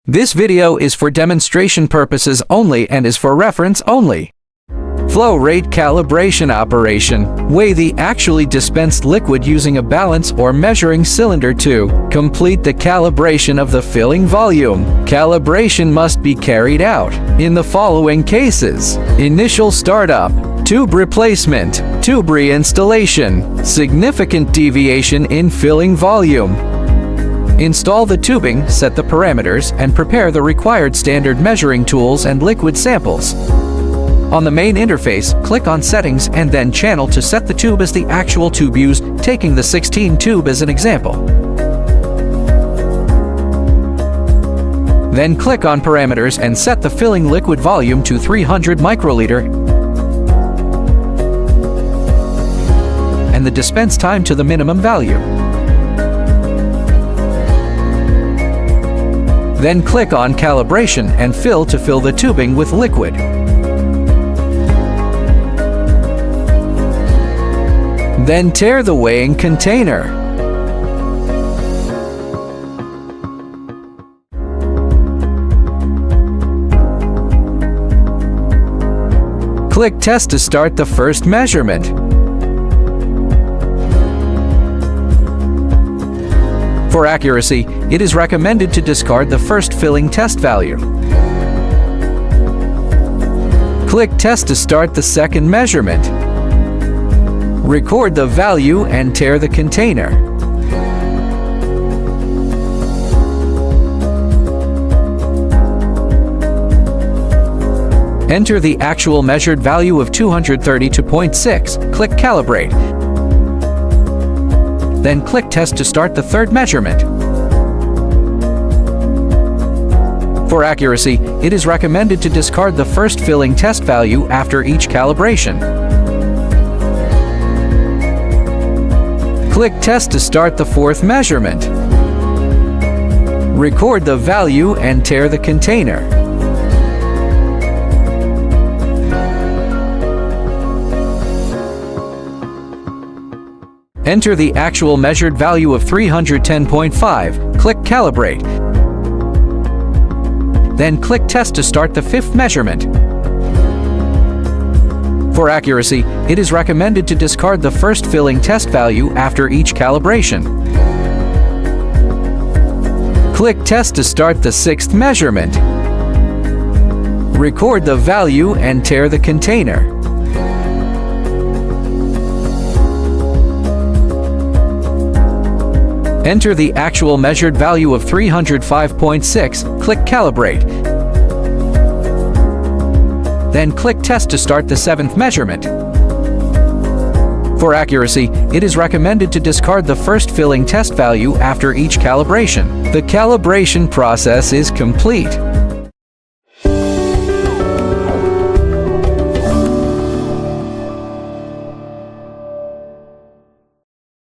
This video is for demonstration purposes only and is for reference only. Flow rate calibration operation. Weigh the actually dispensed liquid using a balance or measuring cylinder to complete the calibration of the filling volume. Calibration must be carried out in the following cases: initial startup, tube replacement, tube reinstallation, significant deviation in filling volume. Install the tubing, set the parameters, and prepare the required standard measuring tools and liquid samples. On the main interface, click on Settings and then Channel to set the tube as the actual tube used, taking the 16 tube as an example. Then click on Parameters and set the filling liquid volume to 300 microliter and the dispense time to the minimum value. Then click on Calibration and Fill to fill the tubing with liquid. Then tear the weighing container. Click Test to start the first measurement. For accuracy, it is recommended to discard the first filling test value. Click Test to start the second measurement. Record the value and tear the container. Enter the actual measured value of 232.6. Click Calibrate. Then click Test to start the third measurement. For accuracy, it is recommended to discard the first filling test value after each calibration. Click Test to start the fourth measurement. Record the value and tear the container. Enter the actual measured value of 310.5. Click Calibrate. Then click Test to start the fifth measurement. For accuracy, it is recommended to discard the first filling test value after each calibration. Click Test to start the sixth measurement. Record the value and tear the container. Enter the actual measured value of 305.6. Click Calibrate. Then click Test to start the seventh measurement. For accuracy, it is recommended to discard the first filling test value after each calibration. The calibration process is complete.